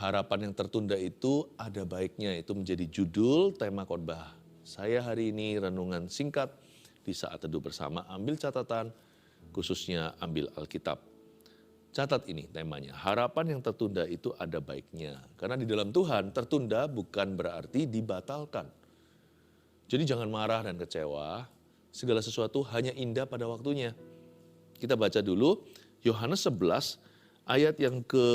Harapan yang tertunda itu ada baiknya, itu menjadi judul tema khotbah saya hari ini, renungan singkat di saat teduh bersama. Ambil catatan, khususnya ambil Alkitab. Catat ini temanya, harapan yang tertunda itu ada baiknya. Karena di dalam Tuhan tertunda bukan berarti dibatalkan. Jadi jangan marah dan kecewa, segala sesuatu hanya indah pada waktunya. Kita baca dulu Yohanes 11 ayat yang ke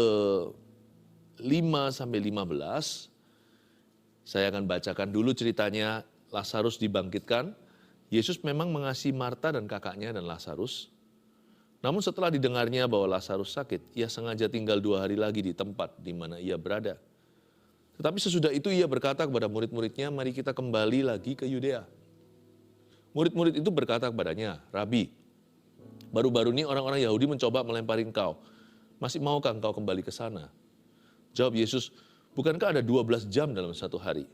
5-15, saya akan bacakan dulu ceritanya. Lazarus dibangkitkan. Yesus memang mengasihi Marta dan kakaknya dan Lazarus. Namun setelah didengarnya bahwa Lazarus sakit, ia sengaja tinggal 2 hari lagi di tempat di mana ia berada. Tetapi sesudah itu ia berkata kepada murid-muridnya, mari kita kembali lagi ke Yudea. Murid-murid itu berkata kepadanya, Rabi, baru-baru ini orang-orang Yahudi mencoba melempari engkau. Masih maukah engkau kembali ke sana? Jawab Yesus, bukankah ada 12 jam dalam satu hari?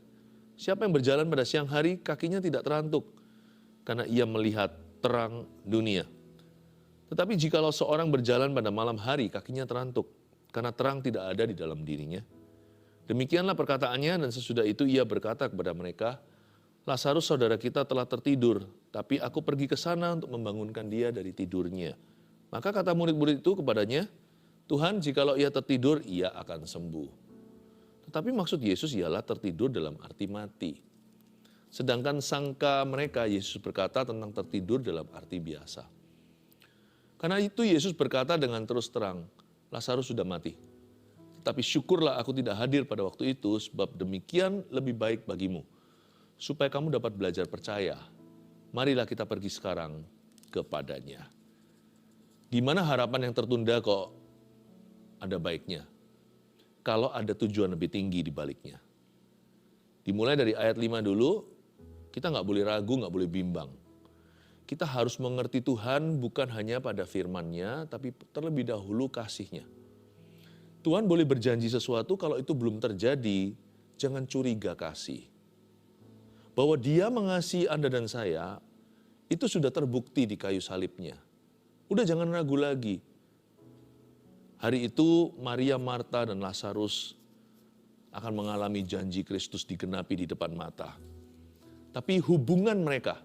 Siapa yang berjalan pada siang hari, kakinya tidak terantuk, karena ia melihat terang dunia. Tetapi jikalau seorang berjalan pada malam hari, kakinya terantuk, karena terang tidak ada di dalam dirinya. Demikianlah perkataannya, dan sesudah itu ia berkata kepada mereka, Lazarus saudara kita telah tertidur, tapi aku pergi ke sana untuk membangunkan dia dari tidurnya. Maka kata murid-murid itu kepadanya, Tuhan, jikalau ia tertidur, ia akan sembuh. Tetapi maksud Yesus ialah tertidur dalam arti mati. Sedangkan sangka mereka, Yesus berkata tentang tertidur dalam arti biasa. Karena itu Yesus berkata dengan terus terang, Lazarus sudah mati. Tetapi syukurlah aku tidak hadir pada waktu itu, sebab demikian lebih baik bagimu. Supaya kamu dapat belajar percaya. Marilah kita pergi sekarang kepadanya. Gimana harapan yang tertunda kok ada baiknya? Kalau ada tujuan lebih tinggi di baliknya. Dimulai dari ayat 5 dulu, kita nggak boleh ragu, nggak boleh bimbang. Kita harus mengerti Tuhan bukan hanya pada firman-Nya, tapi terlebih dahulu kasih-Nya. Tuhan boleh berjanji sesuatu, kalau itu belum terjadi, jangan curiga kasih. Bahwa Dia mengasihi Anda dan saya, itu sudah terbukti di kayu salib-Nya. Udah jangan ragu lagi. Hari itu Maria, Marta, dan Lazarus akan mengalami janji Kristus digenapi di depan mata. Tapi hubungan mereka,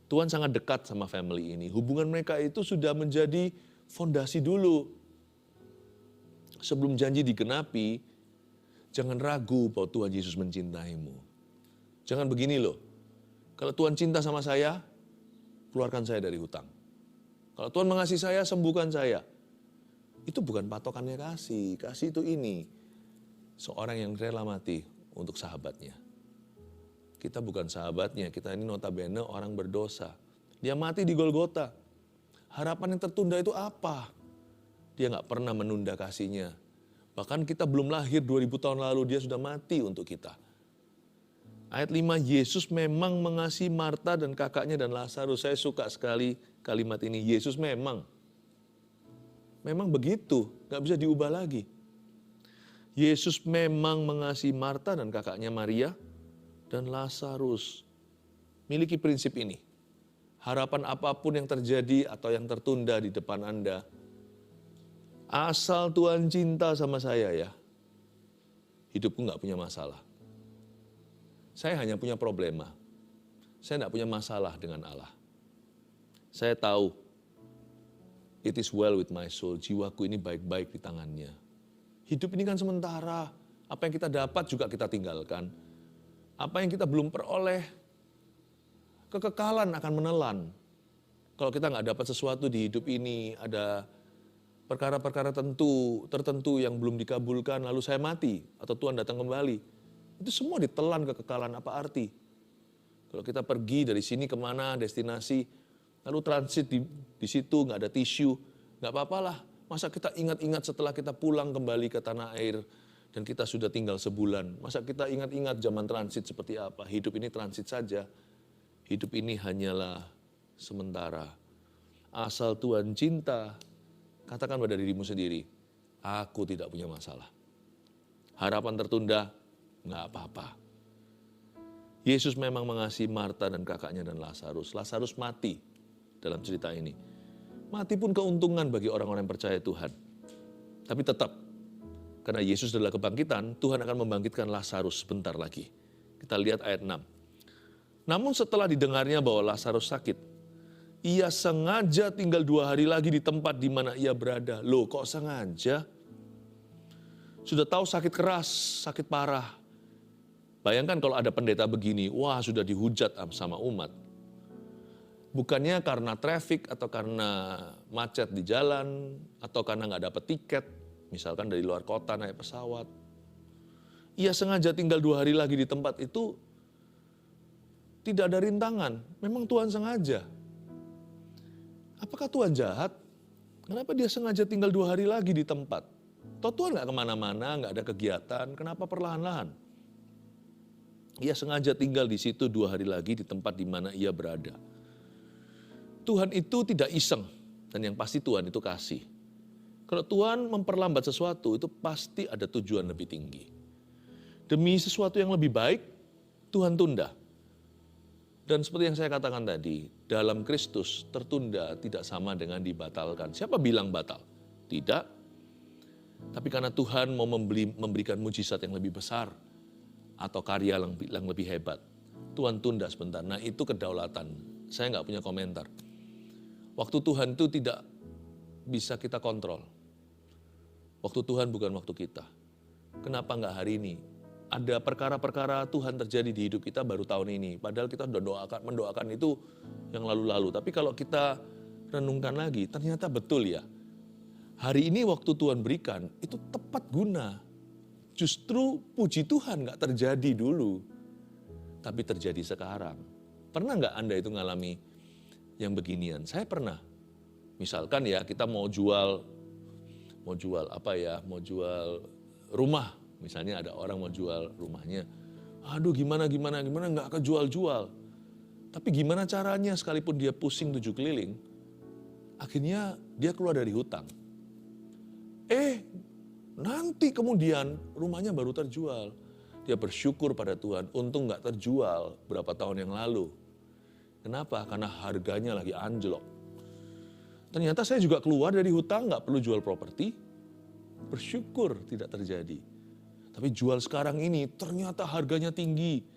Tuhan sangat dekat sama family ini. Hubungan mereka itu sudah menjadi fondasi dulu. Sebelum janji digenapi, jangan ragu bahwa Tuhan Yesus mencintaimu. Jangan begini loh, kalau Tuhan cinta sama saya, keluarkan saya dari hutang. Kalau Tuhan mengasihi saya, sembuhkan saya. Itu bukan patokannya kasih. Kasih itu ini. Seorang yang rela mati untuk sahabatnya. Kita bukan sahabatnya, kita ini notabene orang berdosa. Dia mati di Golgota. Harapan yang tertunda itu apa? Dia nggak pernah menunda kasihnya. Bahkan kita belum lahir 2000 tahun lalu, dia sudah mati untuk kita. Ayat 5, Yesus memang mengasihi Marta dan kakaknya dan Lazarus. Saya suka sekali kalimat ini, Yesus memang begitu, gak bisa diubah lagi. Yesus memang mengasihi Marta dan kakaknya Maria dan Lazarus. Miliki prinsip ini. Harapan apapun yang terjadi atau yang tertunda di depan Anda, asal Tuhan cinta sama saya ya, hidupku gak punya masalah. Saya hanya punya problema. Saya gak punya masalah dengan Allah. Saya tahu, it is well with my soul, jiwaku ini baik-baik di tangannya. Hidup ini kan sementara, apa yang kita dapat juga kita tinggalkan. Apa yang kita belum peroleh, kekekalan akan menelan. Kalau kita nggak dapat sesuatu di hidup ini, ada perkara-perkara tertentu yang belum dikabulkan, lalu saya mati, atau Tuhan datang kembali. Itu semua ditelan kekekalan, apa arti? Kalau kita pergi dari sini kemana, destinasi, lalu transit di situ, nggak ada tisu, nggak apa-apalah. Masa kita ingat-ingat setelah kita pulang kembali ke tanah air dan kita sudah tinggal sebulan. Masa kita ingat-ingat zaman transit seperti apa? Hidup ini transit saja. Hidup ini hanyalah sementara. Asal Tuhan cinta, katakan pada dirimu sendiri, aku tidak punya masalah. Harapan tertunda, nggak apa-apa. Yesus memang mengasihi Marta dan kakaknya dan Lazarus. Lazarus mati dalam cerita ini. Mati pun keuntungan bagi orang-orang yang percaya Tuhan. Tapi tetap, Karena Yesus adalah kebangkitan, Tuhan akan membangkitkan Lazarus sebentar lagi. Kita lihat ayat 6. Namun setelah didengarnya bahwa Lazarus sakit, ia sengaja tinggal 2 hari lagi di tempat di mana ia berada. Loh, kok sengaja? Sudah tahu sakit keras, sakit parah. Bayangkan kalau ada pendeta begini, wah sudah dihujat sama umat. Bukannya karena traffic atau karena macet di jalan, atau karena nggak dapat tiket, misalkan dari luar kota naik pesawat. Ia sengaja tinggal 2 hari lagi di tempat itu, tidak ada rintangan. Memang Tuhan sengaja. Apakah Tuhan jahat? Kenapa dia sengaja tinggal 2 hari lagi di tempat? Toh Tuhan nggak kemana-mana, nggak ada kegiatan, kenapa perlahan-lahan? Ia sengaja tinggal di situ 2 hari lagi di tempat di mana ia berada. Tuhan itu tidak iseng, dan yang pasti Tuhan itu kasih. Kalau Tuhan memperlambat sesuatu, itu pasti ada tujuan lebih tinggi. Demi sesuatu yang lebih baik, Tuhan tunda. Dan seperti yang saya katakan tadi, dalam Kristus tertunda tidak sama dengan dibatalkan. Siapa bilang batal? Tidak. Tapi karena Tuhan mau memberikan mujizat yang lebih besar atau karya yang lebih hebat, Tuhan tunda sebentar. Nah itu kedaulatan. Saya nggak punya komentar. Waktu Tuhan itu tidak bisa kita kontrol. Waktu Tuhan bukan waktu kita. Kenapa nggak hari ini? Ada perkara-perkara Tuhan terjadi di hidup kita baru tahun ini. Padahal kita sudah mendoakan itu yang lalu-lalu. Tapi kalau kita renungkan lagi, ternyata betul ya. Hari ini waktu Tuhan berikan, itu tepat guna. Justru puji Tuhan nggak terjadi dulu, tapi terjadi sekarang. Pernah nggak Anda itu ngalami yang beginian? Saya pernah. Misalkan ya kita mau jual rumah. Misalnya ada orang mau jual rumahnya. Aduh gimana nggak kejual-jual. Tapi gimana caranya sekalipun dia pusing 7 keliling, akhirnya dia keluar dari hutang. Nanti kemudian rumahnya baru terjual. Dia bersyukur pada Tuhan, untung gak terjual berapa tahun yang lalu. Kenapa? Karena harganya lagi anjlok. Ternyata saya juga keluar dari hutang, gak perlu jual properti. Bersyukur tidak terjadi. Tapi jual sekarang ini ternyata harganya tinggi.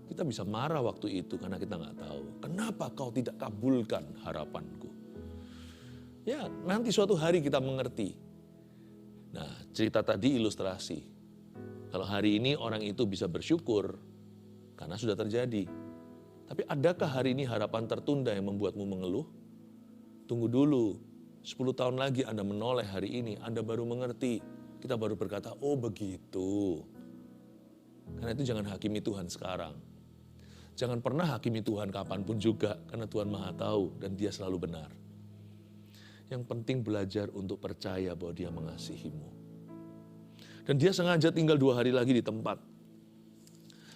Kita bisa marah waktu itu karena kita gak tahu. Kenapa kau tidak kabulkan harapanku? Ya, nanti suatu hari kita mengerti. Nah, cerita tadi ilustrasi. Kalau hari ini orang itu bisa bersyukur karena sudah terjadi. Tapi adakah hari ini harapan tertunda yang membuatmu mengeluh? Tunggu dulu, 10 tahun lagi Anda menoleh hari ini, Anda baru mengerti. Kita baru berkata, oh begitu. Karena itu jangan hakimi Tuhan sekarang. Jangan pernah hakimi Tuhan kapanpun juga, karena Tuhan Maha Tahu dan Dia selalu benar. Yang penting belajar untuk percaya bahwa Dia mengasihimu. Dan Dia sengaja tinggal 2 hari lagi di tempat.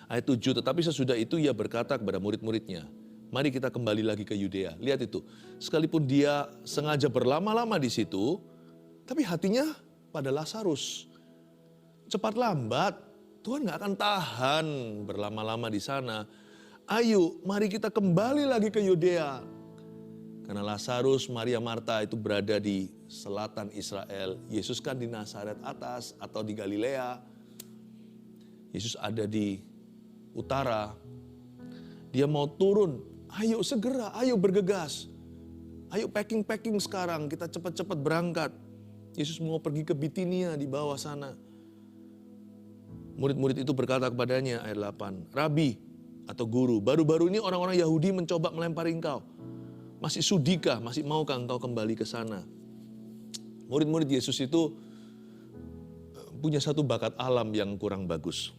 Ayat 7, tetapi sesudah itu Ia berkata kepada murid-muridnya, mari kita kembali lagi ke Yudea. Lihat itu, sekalipun Dia sengaja berlama-lama di situ, tapi hatinya pada Lazarus. Cepat lambat, Tuhan gak akan tahan berlama-lama di sana. Ayo, mari kita kembali lagi ke Yudea. Karena Lazarus, Maria, Marta itu berada di selatan Israel. Yesus kan di Nazaret atas atau di Galilea. Yesus ada di utara. Dia mau turun. Ayo segera, ayo bergegas. Ayo packing sekarang, kita cepat-cepat berangkat. Yesus mau pergi ke Bitinia di bawah sana. Murid-murid itu berkata kepadanya, ayat 8, Rabi atau guru, baru-baru ini orang-orang Yahudi mencoba melempari engkau. Masih sudikah, masih maukah engkau kembali ke sana? Murid-murid Yesus itu punya satu bakat alam yang kurang bagus.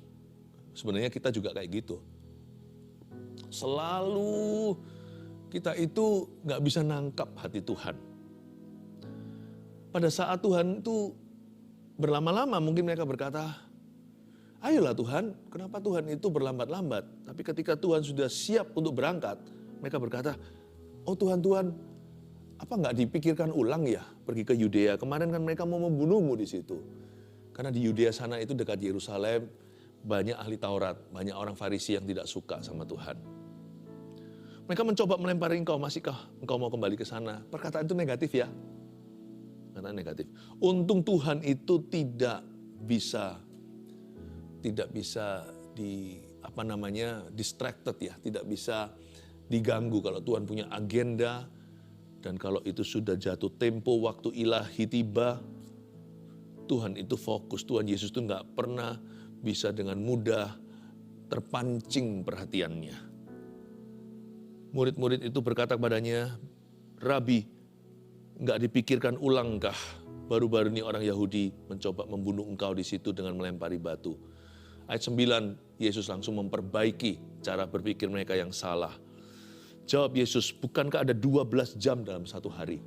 Sebenarnya kita juga kayak gitu. Selalu kita itu gak bisa nangkap hati Tuhan. Pada saat Tuhan itu berlama-lama mungkin mereka berkata, ayolah Tuhan, kenapa Tuhan itu berlambat-lambat? Tapi ketika Tuhan sudah siap untuk berangkat, mereka berkata, oh Tuhan, apa nggak dipikirkan ulang ya pergi ke Yudea? Kemarin kan mereka mau membunuhmu di situ. Karena di Yudea sana itu dekat Yerusalem, banyak ahli Taurat, banyak orang Farisi yang tidak suka sama Tuhan. Mereka mencoba melempari engkau, masihkah engkau mau kembali ke sana? Perkataan itu negatif ya. Kata negatif. Untung Tuhan itu tidak bisa distracted ya, tidak bisa diganggu kalau Tuhan punya agenda. Dan kalau itu sudah jatuh tempo, waktu ilahi tiba, Tuhan itu fokus. Tuhan Yesus itu nggak pernah bisa dengan mudah terpancing perhatiannya. Murid-murid itu berkata kepadanya, Rabi, nggak dipikirkan ulangkah baru-baru ini orang Yahudi mencoba membunuh engkau di situ dengan melempari batu. Ayat 9, Yesus langsung memperbaiki cara berpikir mereka yang salah. Jawab Yesus, bukankah ada 12 jam dalam satu hari?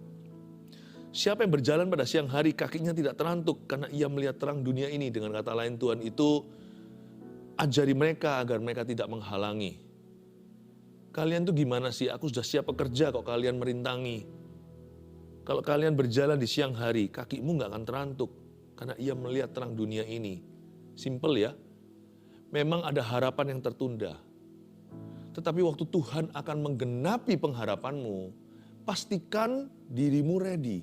Siapa yang berjalan pada siang hari kakinya tidak terantuk karena ia melihat terang dunia ini. Dengan kata lain Tuhan itu ajari mereka agar mereka tidak menghalangi. Kalian tuh gimana sih? Aku sudah siap bekerja kok kalian merintangi. Kalau kalian berjalan di siang hari, kakimu gak akan terantuk karena ia melihat terang dunia ini. Simple ya. Memang ada harapan yang tertunda. Tetapi waktu Tuhan akan menggenapi pengharapanmu, pastikan dirimu ready.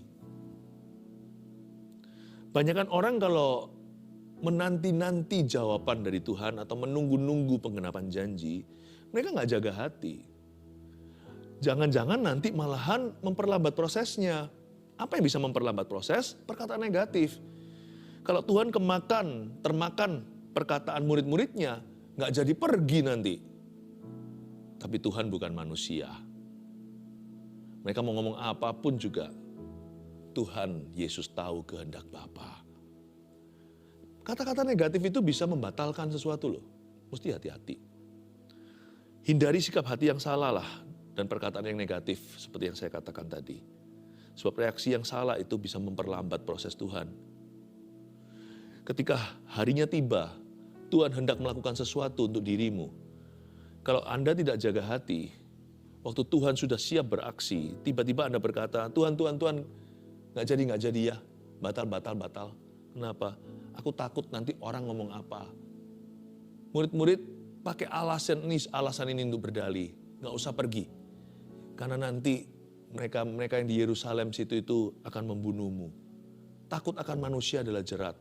Banyakan orang kalau menanti-nanti jawaban dari Tuhan atau menunggu-nunggu penggenapan janji, mereka nggak jaga hati. Jangan-jangan nanti malahan memperlambat prosesnya. Apa yang bisa memperlambat proses? Perkataan negatif. Kalau Tuhan termakan perkataan murid-muridnya, nggak jadi pergi nanti. Tapi Tuhan bukan manusia. Mereka mau ngomong apapun juga, Tuhan Yesus tahu kehendak Bapa. Kata-kata negatif itu bisa membatalkan sesuatu loh. Mesti hati-hati. Hindari sikap hati yang salah lah dan perkataan yang negatif seperti yang saya katakan tadi. Sebab reaksi yang salah itu bisa memperlambat proses Tuhan. Ketika harinya tiba, Tuhan hendak melakukan sesuatu untuk dirimu. Kalau Anda tidak jaga hati, waktu Tuhan sudah siap beraksi, tiba-tiba Anda berkata, Tuhan, nggak jadi ya, batal. Kenapa? Aku takut nanti orang ngomong apa. Murid-murid pakai alasan ini untuk berdalih, nggak usah pergi. Karena nanti mereka yang di Yerusalem situ itu akan membunuhmu. Takut akan manusia adalah jerat.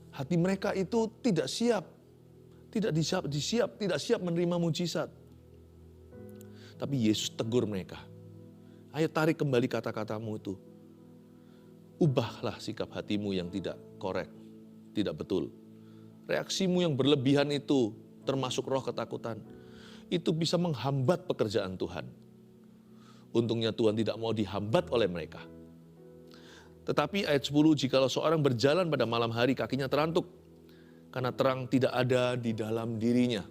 Hati mereka itu tidak siap menerima mujizat. Tapi Yesus tegur mereka. Ayo tarik kembali kata-katamu itu. Ubahlah sikap hatimu yang tidak korek, tidak betul. Reaksimu yang berlebihan itu, termasuk roh ketakutan, itu bisa menghambat pekerjaan Tuhan. Untungnya Tuhan tidak mau dihambat oleh mereka. Tetapi ayat 10, jikalau seorang berjalan pada malam hari kakinya terantuk, karena terang tidak ada di dalam dirinya.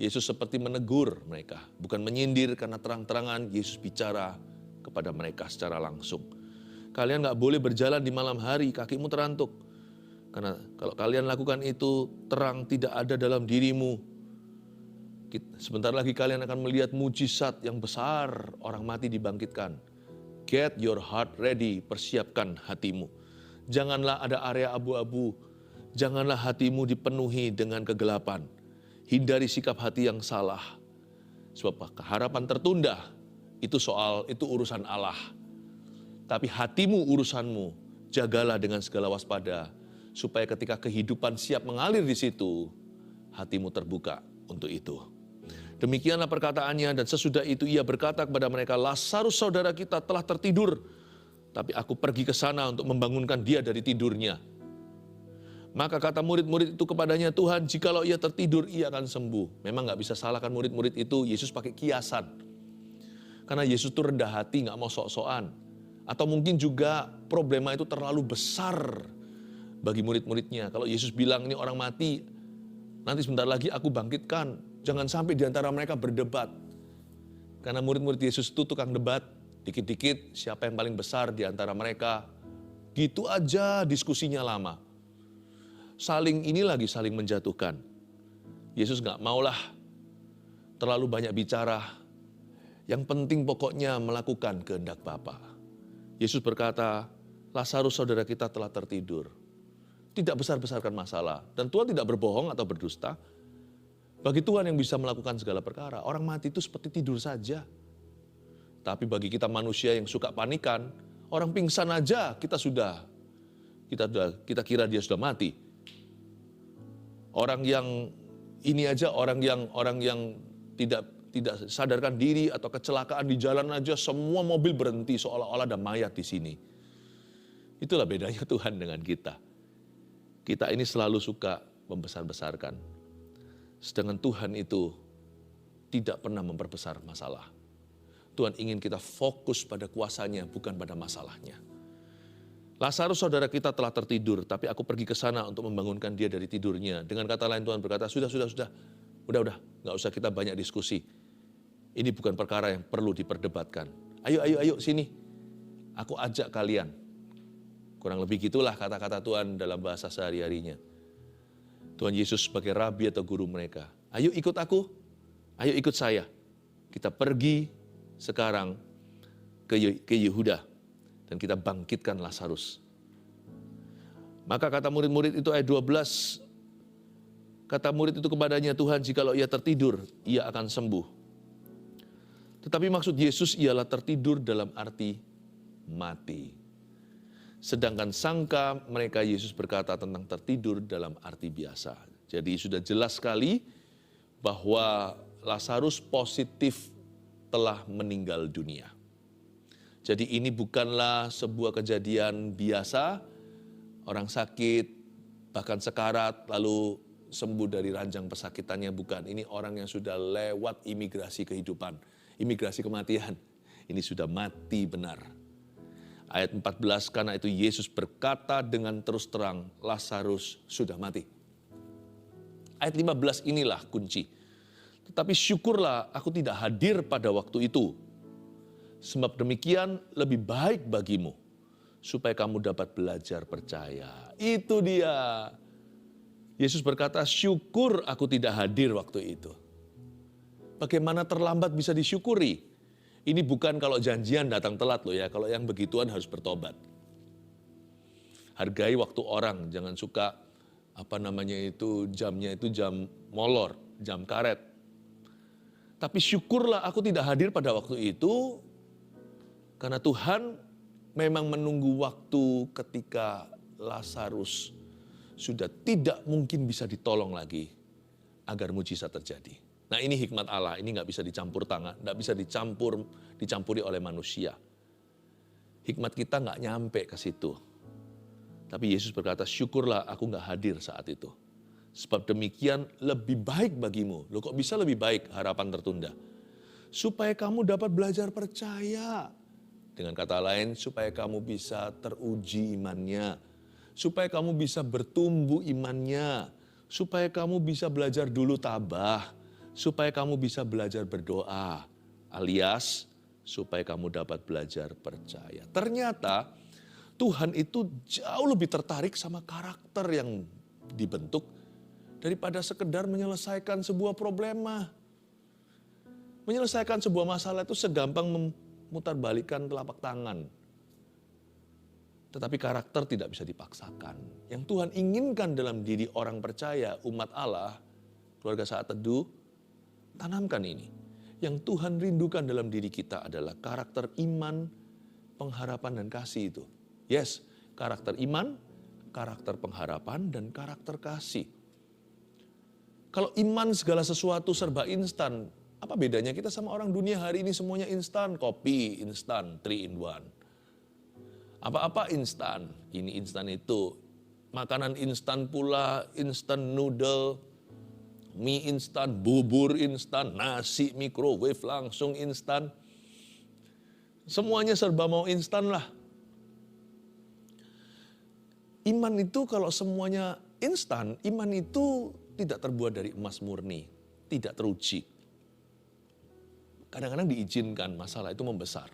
Yesus seperti menegur mereka, bukan menyindir karena terang-terangan Yesus bicara kepada mereka secara langsung. Kalian gak boleh berjalan di malam hari, kakimu terantuk. Karena kalau kalian lakukan itu, terang tidak ada dalam dirimu. Sebentar lagi kalian akan melihat mujizat yang besar, orang mati dibangkitkan. Get your heart ready, persiapkan hatimu. Janganlah ada area abu-abu. Janganlah hatimu dipenuhi dengan kegelapan. Hindari sikap hati yang salah. Sebab harapan tertunda, itu urusan Allah. Tapi hatimu urusanmu, jagalah dengan segala waspada. Supaya ketika kehidupan siap mengalir di situ, hatimu terbuka untuk itu. Demikianlah perkataannya, dan sesudah itu ia berkata kepada mereka, Lazarus saudara kita telah tertidur. Tapi aku pergi ke sana untuk membangunkan dia dari tidurnya. Maka kata murid-murid itu kepadanya, Tuhan, jikalau ia tertidur, ia akan sembuh. Memang gak bisa salahkan murid-murid itu, Yesus pakai kiasan. Karena Yesus itu rendah hati, gak mau sok-sokan. Atau mungkin juga problema itu terlalu besar bagi murid-muridnya. Kalau Yesus bilang, ini orang mati, nanti sebentar lagi aku bangkitkan. Jangan sampai diantara mereka berdebat. Karena murid-murid Yesus itu tukang debat. Dikit-dikit siapa yang paling besar diantara mereka. Gitu aja diskusinya lama. Saling menjatuhkan. Yesus gak maulah terlalu banyak bicara. Yang penting pokoknya melakukan kehendak Bapa. Yesus berkata, Lazarus saudara kita telah tertidur. Tidak besar-besarkan masalah. Dan Tuhan tidak berbohong atau berdusta. Bagi Tuhan yang bisa melakukan segala perkara. Orang mati itu seperti tidur saja. Tapi bagi kita manusia yang suka panikan, Orang pingsan aja kita kira dia sudah mati. Orang yang ini aja, orang yang tidak sadarkan diri atau kecelakaan di jalan aja, semua mobil berhenti seolah-olah ada mayat di sini. Itulah bedanya Tuhan dengan kita. Kita ini selalu suka membesar-besarkan. Sedangkan Tuhan itu tidak pernah memperbesar masalah. Tuhan ingin kita fokus pada kuasanya, bukan pada masalahnya. Lazarus saudara kita telah tertidur, tapi aku pergi ke sana untuk membangunkan dia dari tidurnya. Dengan kata lain Tuhan berkata, sudah, udah, nggak usah kita banyak diskusi. Ini bukan perkara yang perlu diperdebatkan. Ayo, sini. Aku ajak kalian. Kurang lebih gitulah kata-kata Tuhan dalam bahasa sehari-harinya. Tuhan Yesus sebagai rabi atau guru mereka. Ayo ikut aku, ayo ikut saya. Kita pergi sekarang ke Yehuda. Dan kita bangkitkan Lazarus. Maka kata murid-murid itu ayat 12. Kata murid itu kepadanya, Tuhan jikalau ia tertidur, ia akan sembuh. Tetapi maksud Yesus ialah tertidur dalam arti mati. Sedangkan sangka mereka Yesus berkata tentang tertidur dalam arti biasa. Jadi sudah jelas sekali bahwa Lazarus positif telah meninggal dunia. Jadi ini bukanlah sebuah kejadian biasa, orang sakit, bahkan sekarat, lalu sembuh dari ranjang pesakitannya, bukan. Ini orang yang sudah lewat imigrasi kehidupan, imigrasi kematian. Ini sudah mati benar. Ayat 14, karena itu Yesus berkata dengan terus terang, Lazarus sudah mati. Ayat 15 inilah kunci. Tetapi syukurlah aku tidak hadir pada waktu itu. Sebab demikian lebih baik bagimu, supaya kamu dapat belajar percaya. Itu dia. Yesus berkata, syukur aku tidak hadir waktu itu. Bagaimana terlambat bisa disyukuri? Ini bukan kalau janjian datang telat loh ya, kalau yang begituan harus bertobat. Hargai waktu orang, jangan suka jamnya itu jam molor, jam karet. Tapi syukurlah aku tidak hadir pada waktu itu, karena Tuhan memang menunggu waktu ketika Lazarus sudah tidak mungkin bisa ditolong lagi agar mujizat terjadi. Nah ini hikmat Allah, ini nggak bisa dicampur tangan, nggak bisa dicampuri oleh manusia. Hikmat kita nggak nyampe ke situ. Tapi Yesus berkata, syukurlah aku nggak hadir saat itu. Sebab demikian lebih baik bagimu. Loh kok bisa lebih baik, harapan tertunda. Supaya kamu dapat belajar percaya. Dengan kata lain, supaya kamu bisa teruji imannya. Supaya kamu bisa bertumbuh imannya. Supaya kamu bisa belajar dulu tabah. Supaya kamu bisa belajar berdoa. Alias, supaya kamu dapat belajar percaya. Ternyata, Tuhan itu jauh lebih tertarik sama karakter yang dibentuk daripada sekedar menyelesaikan sebuah problema. Menyelesaikan sebuah masalah itu segampang memutarbalikkan telapak tangan. Tetapi karakter tidak bisa dipaksakan. Yang Tuhan inginkan dalam diri orang percaya, umat Allah, keluarga Saat Teduh, tanamkan ini. Yang Tuhan rindukan dalam diri kita adalah karakter iman, pengharapan dan kasih itu. Yes, karakter iman, karakter pengharapan, dan karakter kasih. Kalau iman segala sesuatu serba instan, apa bedanya kita sama orang dunia hari ini semuanya instan, kopi instan, 3 in 1. Apa-apa instan, ini instan itu. Makanan instan pula, instan noodle, mie instan, bubur instan, nasi microwave langsung instan. Semuanya serba mau instan lah. Iman itu kalau semuanya instan, iman itu tidak terbuat dari emas murni, tidak teruji. Kadang-kadang diizinkan masalah itu membesar.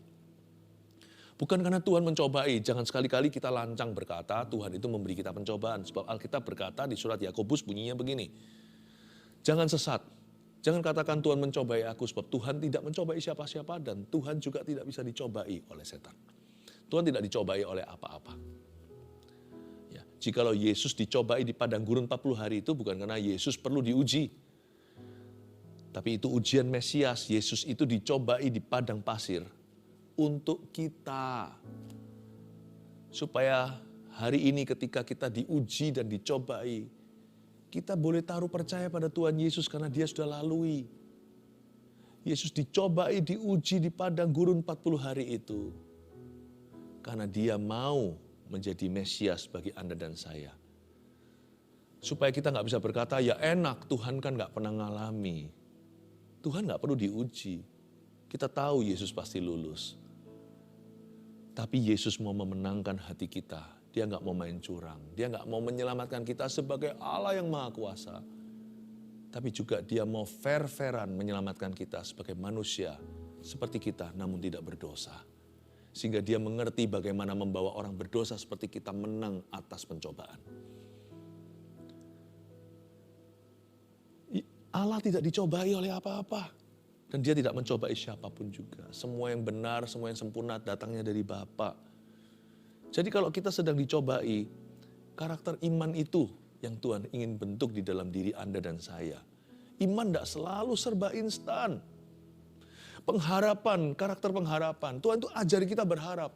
Bukan karena Tuhan mencobai, jangan sekali-kali kita lancang berkata Tuhan itu memberi kita pencobaan. Sebab Alkitab berkata di surat Yakobus bunyinya begini, jangan sesat, jangan katakan Tuhan mencobai aku, sebab Tuhan tidak mencobai siapa-siapa dan Tuhan juga tidak bisa dicobai oleh setan. Tuhan tidak dicobai oleh apa-apa. Ya, jikalau Yesus dicobai di padang gurun 40 hari itu bukan karena Yesus perlu diuji. Tapi itu ujian Mesias, Yesus itu dicobai di padang pasir untuk kita. Supaya hari ini ketika kita diuji dan dicobai, kita boleh taruh percaya pada Tuhan Yesus karena Dia sudah lalui. Yesus dicobai, diuji di padang gurun 40 hari itu. Karena Dia mau menjadi Mesias bagi Anda dan saya. Supaya kita nggak bisa berkata, ya enak, Tuhan kan nggak pernah ngalami. Tuhan nggak perlu diuji. Kita tahu Yesus pasti lulus. Tapi Yesus mau memenangkan hati kita. Dia nggak mau main curang. Dia nggak mau menyelamatkan kita sebagai Allah yang Maha Kuasa. Tapi juga Dia mau fair-fairan menyelamatkan kita sebagai manusia seperti kita namun tidak berdosa. Sehingga Dia mengerti bagaimana membawa orang berdosa seperti kita menang atas pencobaan. Allah tidak dicobai oleh apa-apa. Dan Dia tidak mencobai siapapun juga. Semua yang benar, semua yang sempurna datangnya dari Bapa. Jadi kalau kita sedang dicobai, karakter iman itu yang Tuhan ingin bentuk di dalam diri Anda dan saya. Iman tidak selalu serba instan. Pengharapan, karakter pengharapan. Tuhan itu ajari kita berharap.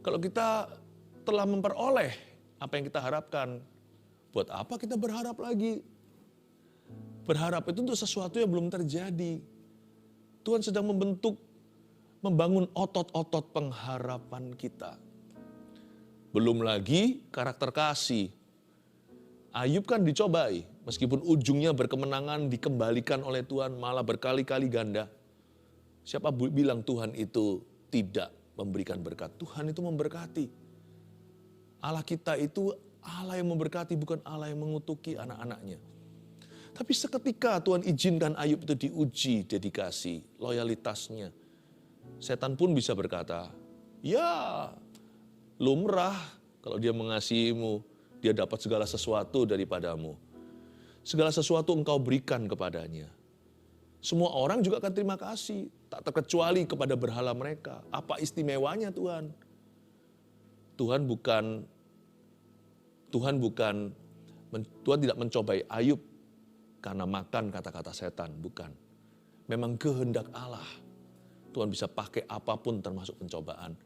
Kalau kita telah memperoleh apa yang kita harapkan, buat apa kita berharap lagi? Berharap itu untuk sesuatu yang belum terjadi. Tuhan sedang membangun otot-otot pengharapan kita. Belum lagi karakter kasih. Ayub kan dicobai, meskipun ujungnya berkemenangan dikembalikan oleh Tuhan, malah berkali-kali ganda. Siapa bilang Tuhan itu tidak memberikan berkat? Tuhan itu memberkati. Allah kita itu Allah yang memberkati, bukan Allah yang mengutuki anak-anaknya. Tapi seketika Tuhan izinkan Ayub itu diuji dedikasi, loyalitasnya. Setan pun bisa berkata, ya lumrah kalau dia mengasihimu, dia dapat segala sesuatu daripadamu. Segala sesuatu engkau berikan kepadanya. Semua orang juga akan terima kasih, tak terkecuali kepada berhala mereka. Apa istimewanya Tuhan? Tuhan tidak mencobai Ayub karena makan kata-kata setan, bukan. Memang kehendak Allah. Tuhan bisa pakai apapun termasuk pencobaan.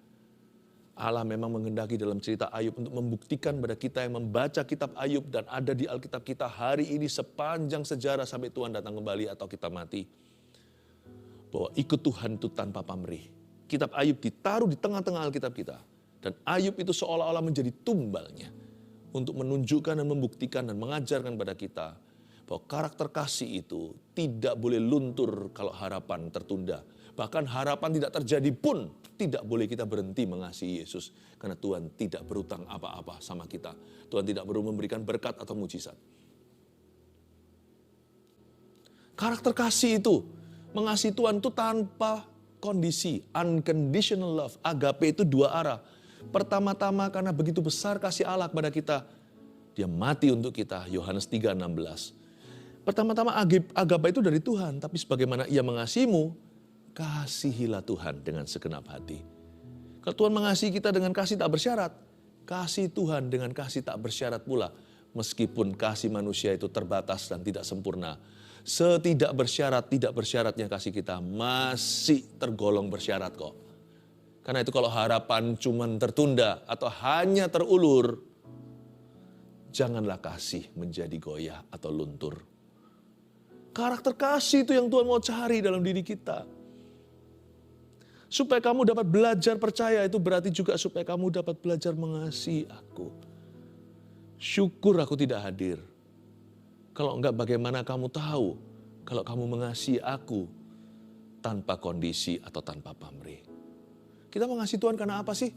Allah memang menghendaki dalam cerita Ayub untuk membuktikan pada kita yang membaca kitab Ayub dan ada di Alkitab kita hari ini sepanjang sejarah sampai Tuhan datang kembali atau kita mati. Bahwa ikut Tuhan itu tanpa pamrih. Kitab Ayub ditaruh di tengah-tengah Alkitab kita. Dan Ayub itu seolah-olah menjadi tumbalnya. Untuk menunjukkan dan membuktikan dan mengajarkan pada kita bahwa karakter kasih itu tidak boleh luntur kalau harapan tertunda. Bahkan harapan tidak terjadi pun tidak boleh kita berhenti mengasihi Yesus. Karena Tuhan tidak berutang apa-apa sama kita. Tuhan tidak perlu memberikan berkat atau mujizat. Karakter kasih itu, mengasihi Tuhan itu tanpa kondisi. Unconditional love, agape itu dua arah. Pertama-tama karena begitu besar kasih Allah kepada kita. Dia mati untuk kita, Yohanes 3:16. Pertama-tama agape itu dari Tuhan, tapi sebagaimana Ia mengasihimu, kasihilah Tuhan dengan segenap hati. Kalau Tuhan mengasihi kita dengan kasih tak bersyarat, kasih Tuhan dengan kasih tak bersyarat pula. Meskipun kasih manusia itu terbatas dan tidak sempurna. Setidak bersyarat, tidak bersyaratnya kasih kita masih tergolong bersyarat kok. Karena itu kalau harapan cuma tertunda atau hanya terulur, janganlah kasih menjadi goyah atau luntur. Karakter kasih itu yang Tuhan mau cari dalam diri kita. Supaya kamu dapat belajar percaya itu berarti juga supaya kamu dapat belajar mengasihi aku. Syukur aku tidak hadir. Kalau enggak bagaimana kamu tahu kalau kamu mengasihi aku tanpa kondisi atau tanpa pamrih. Kita mengasihi Tuhan karena apa sih?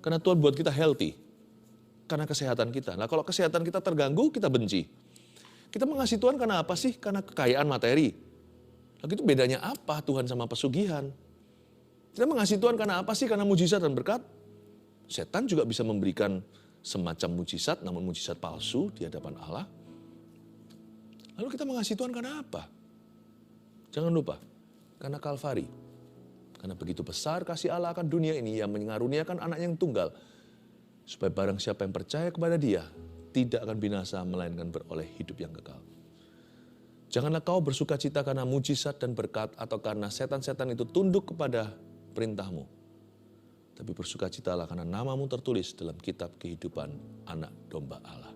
Karena Tuhan buat kita healthy. Karena kesehatan kita. Nah kalau kesehatan kita terganggu, kita benci. Kita mengasihi Tuhan karena apa sih? Karena kekayaan materi. Lalu itu bedanya apa Tuhan sama pesugihan? Kita mengasihi Tuhan karena apa sih? Karena mujizat dan berkat. Setan juga bisa memberikan semacam mujizat, namun mujizat palsu di hadapan Allah. Lalu kita mengasihi Tuhan karena apa? Jangan lupa, karena Kalvari. Karena begitu besar kasih Allah akan dunia ini, yang mengaruniakan anak yang tunggal. Supaya barang siapa yang percaya kepada Dia, tidak akan binasa, melainkan beroleh hidup yang kekal. Janganlah kau bersuka cita karena mujizat dan berkat, atau karena setan-setan itu tunduk kepada perintahmu. tapi bersukacitalah karena namamu tertulis dalam kitab kehidupan anak domba Allah.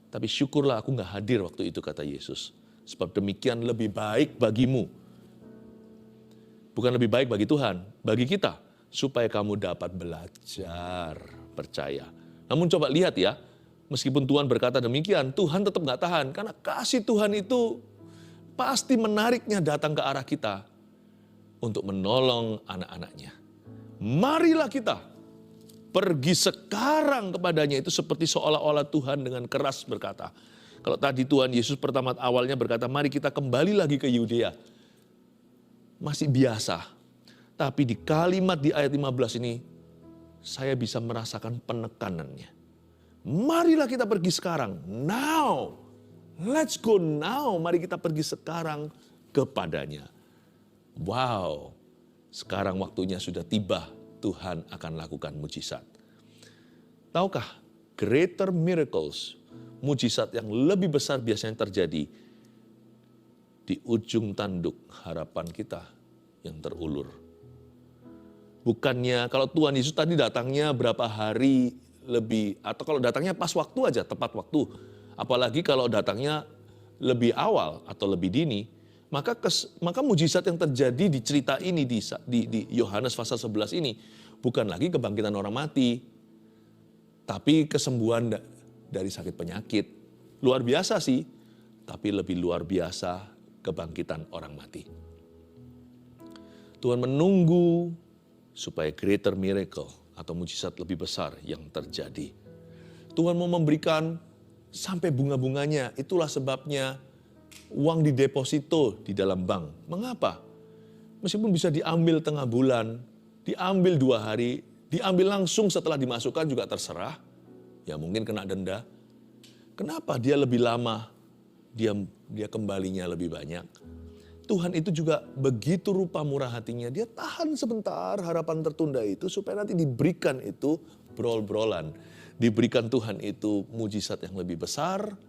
Tapi syukurlah aku gak hadir waktu itu, kata Yesus. Sebab demikian lebih baik bagimu. Bukan lebih baik bagi Tuhan, bagi kita. Supaya kamu dapat belajar percaya. Namun coba lihat ya, meskipun Tuhan berkata demikian, Tuhan tetap gak tahan. Karena kasih Tuhan itu pasti menariknya datang ke arah kita untuk menolong anak-anaknya. Marilah kita pergi sekarang kepadanya. Itu seperti seolah-olah Tuhan dengan keras berkata. Kalau tadi Tuhan Yesus pertama awalnya berkata, mari kita kembali lagi ke Yudea. Masih biasa. Tapi di kalimat di ayat 15 ini, saya bisa merasakan penekanannya. Marilah kita pergi sekarang. Now. Let's go now. Mari kita pergi sekarang kepadanya. Wow. Sekarang waktunya sudah tiba, Tuhan akan lakukan mujizat. Tahukah, greater miracles, mujizat yang lebih besar biasanya terjadi di ujung tanduk harapan kita yang terulur. Bukannya kalau Tuhan Yesus tadi datangnya berapa hari lebih, atau kalau datangnya pas waktu aja, tepat waktu. Apalagi kalau datangnya lebih awal atau lebih dini, maka mujizat yang terjadi di cerita ini di Yohanes pasal 11 ini bukan lagi kebangkitan orang mati, tapi kesembuhan dari sakit penyakit. Luar biasa sih, tapi lebih luar biasa kebangkitan orang mati. Tuhan menunggu supaya greater miracle atau mujizat lebih besar yang terjadi. Tuhan mau memberikan sampai bunga-bunganya, itulah sebabnya uang di deposito di dalam bank. Mengapa? Meskipun bisa diambil tengah bulan, diambil 2 hari, diambil langsung setelah dimasukkan juga terserah. Ya mungkin kena denda. Kenapa dia lebih lama, dia kembalinya lebih banyak? Tuhan itu juga begitu rupa murah hatinya. Dia tahan sebentar harapan tertunda itu supaya nanti diberikan itu brol-brolan. Diberikan Tuhan itu mujizat yang lebih besar.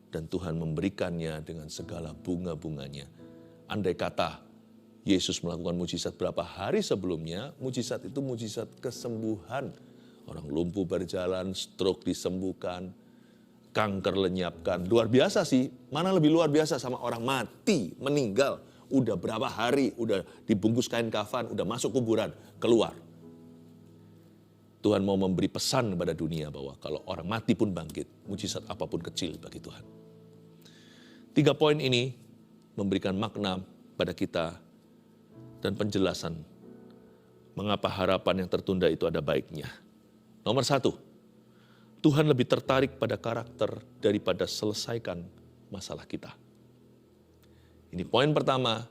Dan Tuhan memberikannya dengan segala bunga-bunganya. Andai kata Yesus melakukan mujizat berapa hari sebelumnya, mujizat itu mujizat kesembuhan. Orang lumpuh berjalan, stroke disembuhkan, kanker lenyapkan. Luar biasa sih, mana lebih luar biasa sama orang mati, meninggal. Udah berapa hari, udah dibungkus kain kafan, udah masuk kuburan, keluar. Tuhan mau memberi pesan kepada dunia bahwa kalau orang mati pun bangkit, mujizat apapun kecil bagi Tuhan. 3 poin ini memberikan makna pada kita dan penjelasan mengapa harapan yang tertunda itu ada baiknya. Nomor 1, Tuhan lebih tertarik pada karakter daripada selesaikan masalah kita. Ini poin pertama,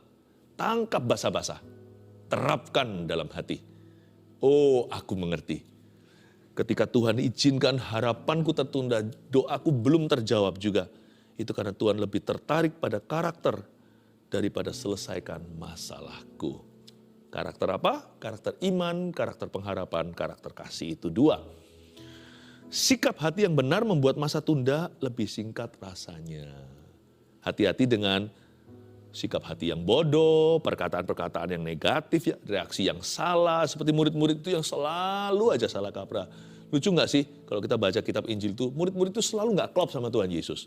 tangkap basa-basa, terapkan dalam hati. Oh, aku mengerti. Ketika Tuhan izinkan harapanku tertunda, doaku belum terjawab juga. Itu karena Tuhan lebih tertarik pada karakter daripada selesaikan masalahku. Karakter apa? Karakter iman, karakter pengharapan, karakter kasih. Itu 2. Sikap hati yang benar membuat masa tunda lebih singkat rasanya. Hati-hati dengan sikap hati yang bodoh, perkataan-perkataan yang negatif, reaksi yang salah. Seperti murid-murid itu yang selalu aja salah kaprah. Lucu gak sih kalau kita baca kitab Injil itu, murid-murid itu selalu gak klop sama Tuhan Yesus.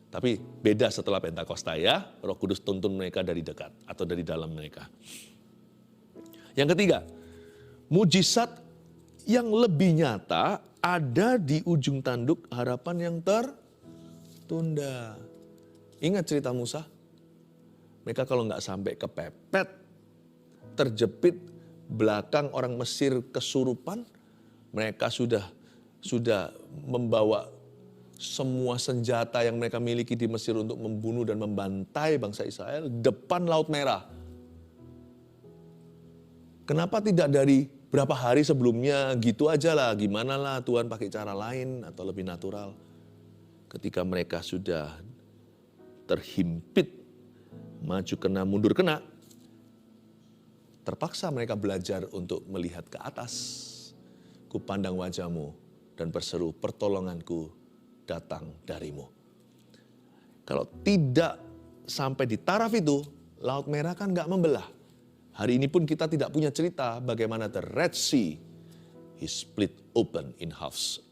Tapi beda setelah Pentakosta ya, Roh Kudus tuntun mereka dari dekat atau dari dalam mereka. Yang ketiga, mujizat yang lebih nyata ada di ujung tanduk harapan yang tertunda. Ingat cerita Musa? Mereka kalau nggak sampai kepepet, terjepit belakang orang Mesir kesurupan, mereka sudah membawa semua senjata yang mereka miliki di Mesir untuk membunuh dan membantai bangsa Israel depan Laut Merah. Kenapa tidak dari berapa hari sebelumnya gitu aja lah, gimana lah Tuhan pakai cara lain atau lebih natural. Ketika mereka sudah terhimpit, maju kena, mundur kena, terpaksa mereka belajar untuk melihat ke atas. Kupandang wajahmu dan berseru, pertolonganku datang darimu. Kalau tidak sampai di taraf itu, Laut Merah kan gak membelah. Hari ini pun kita tidak punya cerita bagaimana the Red Sea is split open in halves.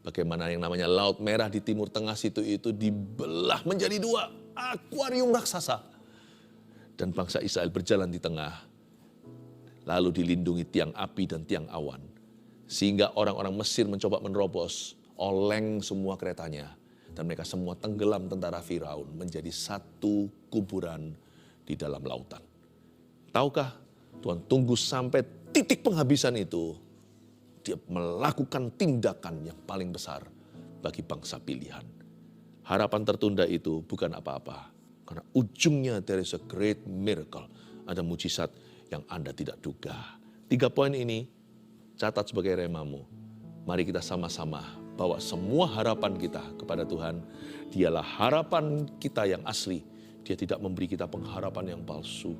Bagaimana yang namanya Laut Merah di Timur Tengah situ itu dibelah menjadi dua, akuarium raksasa. Dan bangsa Israel berjalan di tengah, lalu dilindungi tiang api dan tiang awan. Sehingga orang-orang Mesir mencoba menerobos, oleng semua keretanya. Dan mereka semua tenggelam tentara Firaun menjadi satu kuburan di dalam lautan. Tahukah Tuhan tunggu sampai titik penghabisan itu, dia melakukan tindakan yang paling besar bagi bangsa pilihan. Harapan tertunda itu bukan apa-apa. Karena ujungnya there is a great miracle. Ada mujizat yang Anda tidak duga. 3 poin ini catat sebagai remamu. Mari kita sama-sama bawa semua harapan kita kepada Tuhan. Dialah harapan kita yang asli. Dia tidak memberi kita pengharapan yang palsu.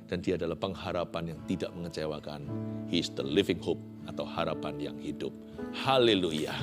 Dan dia adalah pengharapan yang tidak mengecewakan. He is the living hope atau harapan yang hidup. Haleluya.